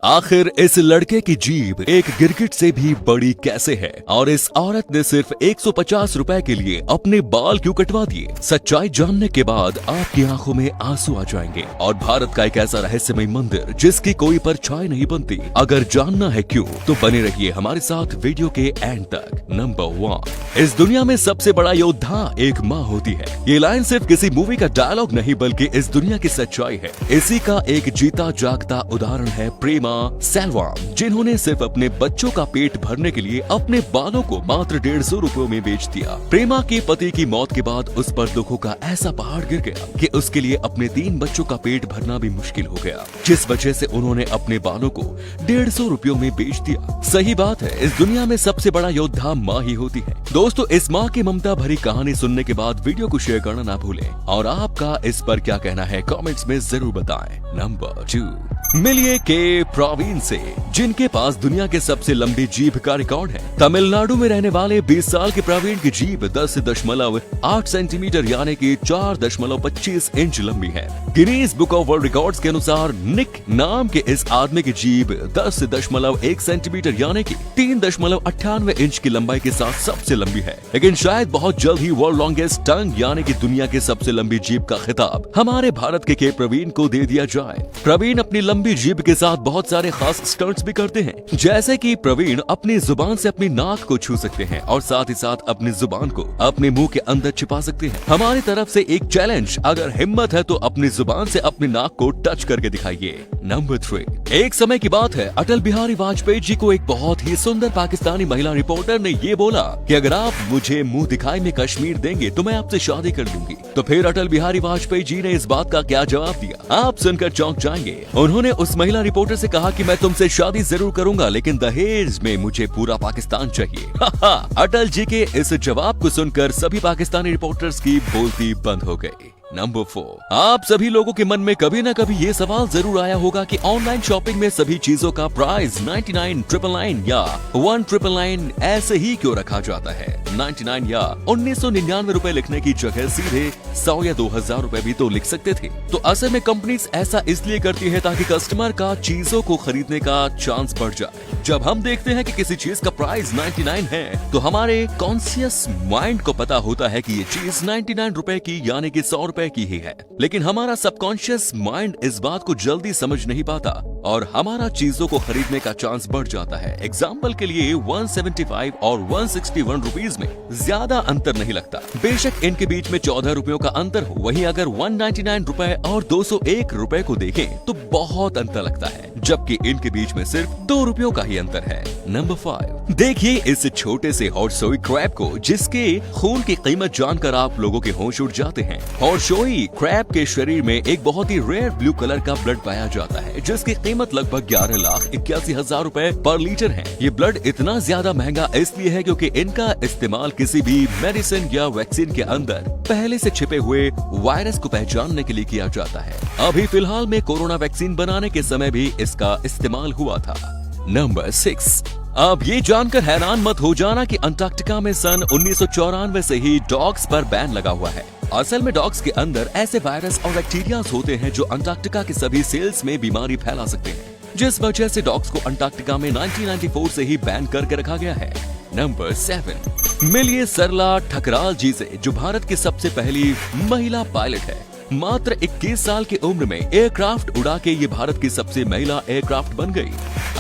आखिर इस लड़के की जीभ एक गिरगिट से भी बड़ी कैसे है और इस औरत ने सिर्फ 150 रुपए के लिए अपने बाल क्यों कटवा दिए। सच्चाई जानने के बाद आपकी आंखों में आंसू आ जाएंगे और भारत का एक ऐसा रहस्यमय मंदिर जिसकी कोई परछाई नहीं बनती। अगर जानना है क्यों तो बने रहिए हमारे साथ वीडियो के एंड तक। नंबर 1, इस दुनिया में सबसे बड़ा योद्धा एक माँ होती है। ये लाइन सिर्फ किसी मूवी का डायलॉग नहीं बल्कि इस दुनिया की सच्चाई है। इसी का एक जीता जागता उदाहरण है प्रेमा सेल्वम, जिन्होंने सिर्फ अपने बच्चों का पेट भरने के लिए अपने बालों को मात्र 150 रुपयों में बेच दिया। प्रेमा के पति की मौत के बाद उस पर दुखों का ऐसा पहाड़ गिर गया कि उसके लिए अपने 3 बच्चों का पेट भरना भी मुश्किल हो गया, जिस वजह से उन्होंने अपने बालों को 150 रुपयों में बेच दिया। सही बात है, इस दुनिया में सबसे बड़ा योद्धा माँ ही होती है। दोस्तों, इस माँ की ममता भरी कहानी सुनने के बाद वीडियो को शेयर करना ना भूलें और आपका इस पर क्या कहना है कमेंट्स में जरूर बताएं। नंबर 2, मिलिए के प्रवीण से, जिनके पास दुनिया के सबसे लंबी जीभ का रिकॉर्ड है। तमिलनाडु में रहने वाले 20 साल के प्रवीण की जीभ 10.8 सेंटीमीटर यानी कि 4.25 इंच लंबी है। Guinness book of world records के अनुसार निक नाम के इस आदमी की जीभ 10.1 सेंटीमीटर यानी कि 3.98 इंच की लंबाई के साथ सबसे लंबी है। लेकिन शायद बहुत जल्द ही वर्ल्ड लॉन्गेस्ट टंग यानी कि दुनिया के सबसे लंबी जीभ का खिताब हमारे भारत के प्रवीण को दे दिया जाए। प्रवीण अपनी लंबी जीभ के साथ बहुत सारे खास स्टंट्स भी करते हैं, जैसे कि प्रवीण अपनी जुबान से अपनी नाक को छू सकते हैं और साथ ही साथ अपनी जुबान को अपने मुंह के अंदर छिपा सकते हैं। हमारी तरफ से एक चैलेंज, अगर हिम्मत है तो अपनी जुबान से अपनी नाक को टच करके दिखाइए। नंबर 3, एक समय की बात है, अटल बिहारी वाजपेयी जी को एक बहुत ही सुंदर पाकिस्तानी महिला रिपोर्टर ने ये बोला कि अगर आप मुझे मुंह दिखाई में कश्मीर देंगे तो मैं आपसे शादी कर लूंगी। तो फिर अटल बिहारी वाजपेयी जी ने इस बात का क्या जवाब दिया, आप सुनकर चौंक जाएंगे। उन्होंने उस महिला रिपोर्टर से कहा कि मैं तुमसे शादी जरूर करूंगा लेकिन दहेज में मुझे पूरा पाकिस्तान चाहिए। अटल जी के इस जवाब को सुनकर सभी पाकिस्तानी रिपोर्टर्स की बोलती बंद हो गई। नंबर 4, आप सभी लोगों के मन में कभी न कभी ये सवाल जरूर आया होगा कि ऑनलाइन शॉपिंग में सभी चीजों का प्राइस 99,999 या 1,999 ऐसे ही क्यों रखा जाता है। 99 या 1999 रुपए लिखने की जगह सीधे 100 या 2000 रुपए भी तो लिख सकते थे। तो असल में कंपनीज ऐसा इसलिए करती है ताकि कस्टमर का चीजों को खरीदने का चांस बढ़ जाए। जब हम देखते हैं कि किसी चीज का प्राइस 99 है तो हमारे कॉन्शियस माइंड को पता होता है कि ये चीज 99 रुपए की यानी कि 100 रुपए की ही है, लेकिन हमारा सबकॉन्शियस माइंड इस बात को जल्दी समझ नहीं पाता और हमारा चीजों को खरीदने का चांस बढ़ जाता है। एग्जाम्पल के लिए 175 और 161 रुपीज में ज्यादा अंतर नहीं लगता, बेशक इनके बीच में 14 रुपयों का अंतर हो। वहीं अगर 199 रुपए और 201 रुपए को देखें तो बहुत अंतर लगता है, जबकि इनके बीच में सिर्फ 2 रुपयों का ही अंतर है। नंबर 5, देखिए इस छोटे से हॉर्सोई क्रैब को, जिसके खून की कीमत जानकर आप लोगों के होश उड़ जाते हैं। हॉर्सोई क्रैब के शरीर में एक बहुत ही रेयर ब्लू कलर का ब्लड पाया जाता है, जिसकी कीमत लगभग 11,81,000 रुपए पर लीटर है। ये ब्लड इतना ज्यादा महंगा इसलिए है क्योंकि इनका इस्तेमाल किसी भी मेडिसिन या वैक्सीन के अंदर पहले से छिपे हुए वायरस को पहचानने के लिए किया जाता है। अभी फिलहाल में कोरोना वैक्सीन बनाने के समय भी इसका इस्तेमाल हुआ था। नंबर 6, अब ये जानकर हैरान मत हो जाना कि अंटार्कटिका में सन 1994 से ही डॉग्स पर बैन लगा हुआ है। असल में डॉग्स के अंदर ऐसे वायरस और बैक्टीरिया होते हैं जो अंटार्कटिका के सभी सेल्स में बीमारी फैला सकते हैं, जिस वजह से डॉग्स को अंटार्कटिका में 1994 से ही बैन करके रखा गया है। नंबर 7, मिलिए सरला ठकराल जी से, जो भारत की सबसे पहली महिला पायलट है। मात्र 21 साल की उम्र में एयरक्राफ्ट उड़ा के ये भारत की सबसे महिला एयरक्राफ्ट बन गई।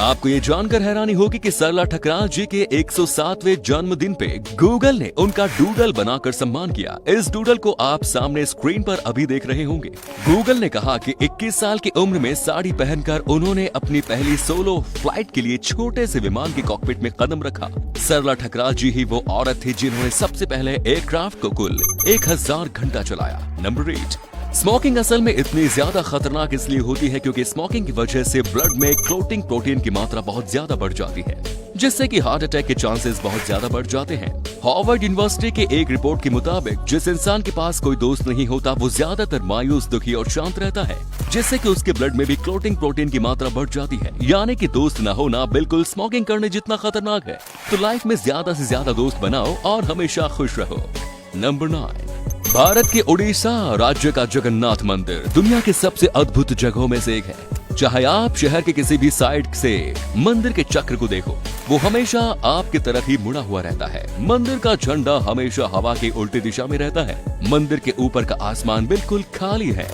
आपको ये जानकर हैरानी होगी कि सरला ठकराल जी के 107वें जन्मदिन पे गूगल ने उनका डूडल बनाकर सम्मान किया। इस डूडल को आप सामने स्क्रीन पर अभी देख रहे होंगे। गूगल ने कहा कि 21 साल की उम्र में साड़ी पहनकर उन्होंने अपनी पहली सोलो फ्लाइट के लिए छोटे से विमान के कॉकपिट में कदम रखा। सरला ठकराल जी ही वो औरत थी जिन्होंने सबसे पहले एयरक्राफ्ट को कुल 1000 घंटा चलाया। नंबर 8, स्मोकिंग असल में इतनी ज्यादा खतरनाक इसलिए होती है क्योंकि स्मोकिंग की वजह से ब्लड में क्लोटिंग प्रोटीन की मात्रा बहुत ज्यादा बढ़ जाती है, जिससे कि हार्ट अटैक के चांसेस बहुत ज्यादा बढ़ जाते हैं। हार्वर्ड यूनिवर्सिटी के एक रिपोर्ट के मुताबिक जिस इंसान के पास कोई दोस्त नहीं होता वो ज्यादातर मायूस, दुखी और शांत रहता है, जिससे कि उसके ब्लड में भी क्लोटिंग प्रोटीन की मात्रा बढ़ जाती है। यानी कि दोस्त न होना बिल्कुल स्मोकिंग करने जितना खतरनाक है। तो लाइफ में ज्यादा से ज्यादा दोस्त बनाओ और हमेशा खुश रहो। नंबर 9, भारत के उड़ीसा राज्य का जगन्नाथ मंदिर दुनिया के सबसे अद्भुत जगहों में से एक है। चाहे आप शहर के किसी भी साइड से मंदिर के चक्र को देखो, वो हमेशा आपकी तरफ ही मुड़ा हुआ रहता है। मंदिर का झंडा हमेशा हवा की उल्टी दिशा में रहता है। मंदिर के ऊपर का आसमान बिल्कुल खाली है,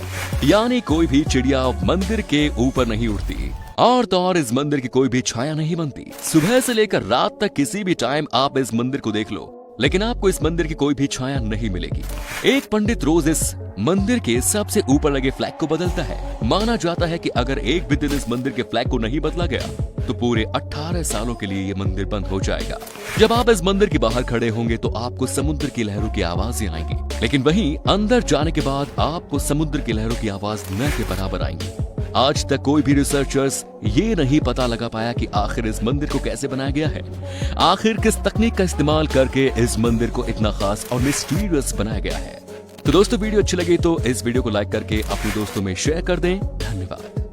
यानी कोई भी चिड़िया मंदिर के ऊपर नहीं उड़ती और तो और इस मंदिर की कोई भी छाया नहीं बनती। सुबह से लेकर रात तक किसी भी टाइम आप इस मंदिर को देख लो, लेकिन आपको इस मंदिर की कोई भी छाया नहीं मिलेगी। एक पंडित रोज इस मंदिर के सबसे ऊपर लगे फ्लैग को बदलता है। माना जाता है कि अगर एक भी दिन इस मंदिर के फ्लैग को नहीं बदला गया तो पूरे 18 सालों के लिए ये मंदिर बंद हो जाएगा। जब आप इस मंदिर के बाहर खड़े होंगे तो आपको समुद्र की लहरों की आवाजें आएंगी, लेकिन वहीं अंदर जाने के बाद आपको समुद्र की लहरों की आवाज न के बराबर आएंगी। आज तक कोई भी रिसर्चर्स ये नहीं पता लगा पाया कि आखिर इस मंदिर को कैसे बनाया गया है, आखिर किस तकनीक का इस्तेमाल करके इस मंदिर को इतना खास और मिस्टीरियस बनाया गया है। तो दोस्तों, वीडियो अच्छी लगी तो इस वीडियो को लाइक करके अपने दोस्तों में शेयर कर दें। धन्यवाद।